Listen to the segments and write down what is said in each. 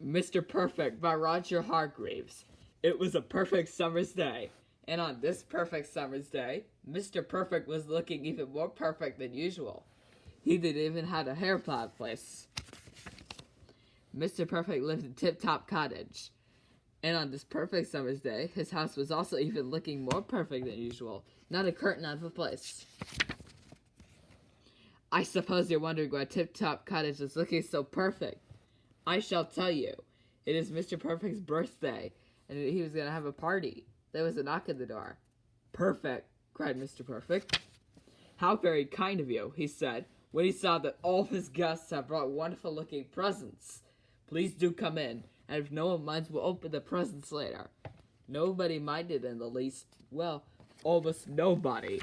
Mr. Perfect by Roger Hargreaves. It was a perfect summer's day, and on this perfect summer's day, Mr. Perfect was looking even more perfect than usual. He didn't even have a hair plow place. Mr. Perfect lived in Tip Top Cottage, and on this perfect summer's day, his house was also even looking more perfect than usual. Not a curtain out of place. I suppose you're wondering why Tip Top Cottage is looking so perfect. I shall tell you. It is Mr. Perfect's birthday, and he was going to have a party. There was a knock at the door. Perfect, cried Mr. Perfect. How very kind of you, he said, when he saw that all of his guests had brought wonderful-looking presents. Please do come in, and if no one minds, we'll open the presents later. Nobody minded in the least. Well, almost nobody.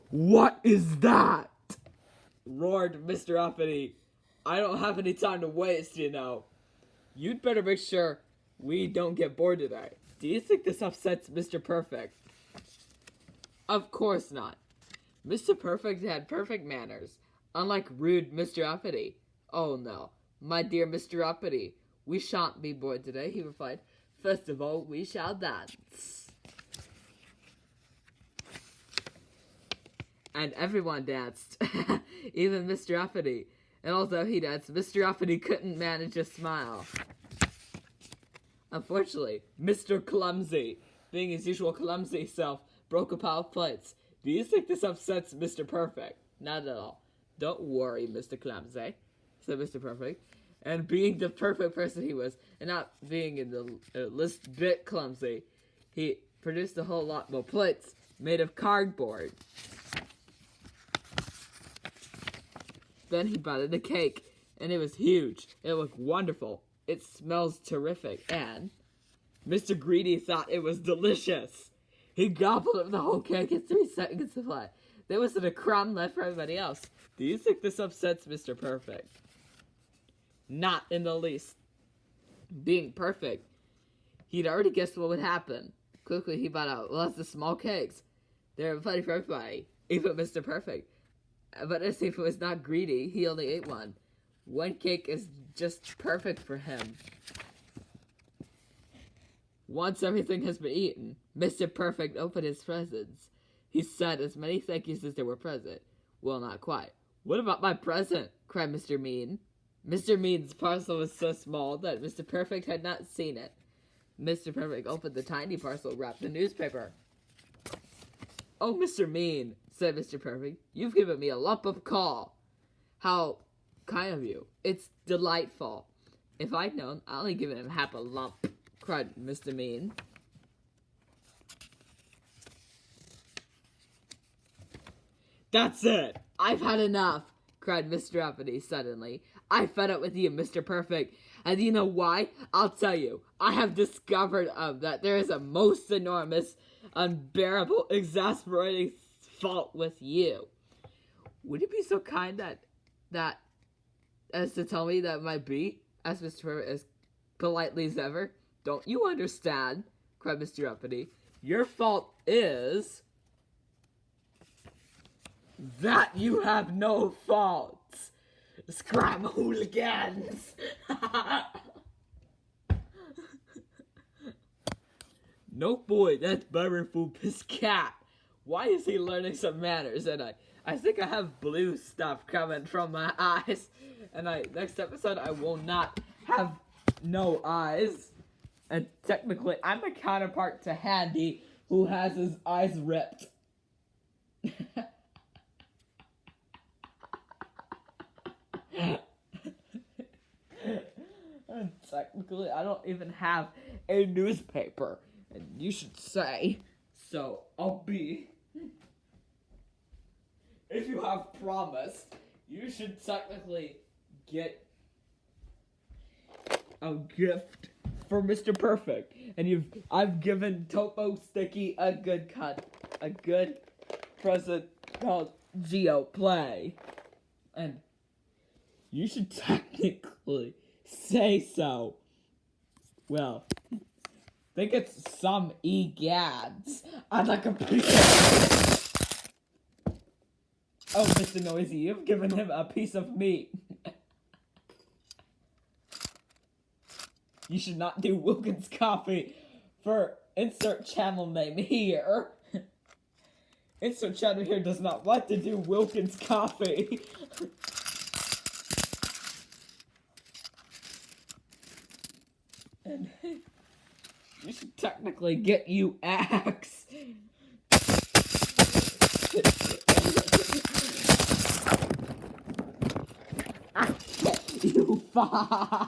What is that? Roared Mr. Uppity. I don't have any time to waste, you know. You'd better make sure we don't get bored today. Do you think this upsets Mr. Perfect? Of course not. Mr. Perfect had perfect manners, unlike rude Mr. Uppity. Oh no, my dear Mr. Uppity, we shan't be bored today, he replied. First of all, we shall dance. And everyone danced, even Mr. Uppity. And although he danced, Mr. Uppity couldn't manage a smile. Unfortunately, Mr. Clumsy, being his usual clumsy self, broke a pile of plates. Do you think this upsets Mr. Perfect? Not at all. Don't worry, Mr. Clumsy, said Mr. Perfect. And being the perfect person he was, and not being in the least bit clumsy, he produced a whole lot more plates made of cardboard. Then he brought in a cake, and it was huge. It looked wonderful. It smells terrific, and Mr. Greedy thought it was delicious. He gobbled up the whole cake in 3 seconds flat. There wasn't a crumb left for everybody else. Do you think this upsets Mr. Perfect? Not in the least. Being perfect, he'd already guessed what would happen. Quickly, he brought out lots of small cakes. They were plenty for everybody, even Mr. Perfect. But as if it was not greedy, he only ate one. One cake is just perfect for him. Once everything has been eaten, Mr. Perfect opened his presents. He said as many thank yous as there were present. Well, not quite. What about my present? Cried Mr. Mean. Mr. Mean's parcel was so small that Mr. Perfect had not seen it. Mr. Perfect opened the tiny parcel wrapped in newspaper. Oh, Mr. Mean, said Mr. Perfect, you've given me a lump of coal. How kind of you. It's delightful. If I'd known, I'd only given him half a lump, cried Mr. Mean. That's it. I've had enough, cried Mr. Uppity suddenly. I fed up with you, Mr. Perfect. And you know why? I'll tell you. I have discovered that there is a most enormous, unbearable, exasperating fault with you. Would you be so kind that as to tell me that might be? Asked Mr. Perfect as politely as ever. Don't you understand? Cried Mr. Uppity. Your fault is that you have no faults. Scram hooligans. No boy, that's Butterful Piscat. Why is he learning some manners? And I think I have blue stuff coming from my eyes. And next episode I will not have no eyes. And technically I'm a counterpart to Handy, who has his eyes ripped. And technically I don't even have a newspaper. And you should say, so I'll be. If you have promised, you should technically get a gift for Mr. Perfect. And I've given Topo Sticky a good present called Geo Play. And you should technically say so. Well, I think it's some egads. I'd like a piece of Oh, Mr. Noisy, you've given him a piece of meat. You should not do Wilkins Coffee for insert channel name here. Insert channel here does not want to do Wilkins Coffee. And you should technically get you axe. You fuck.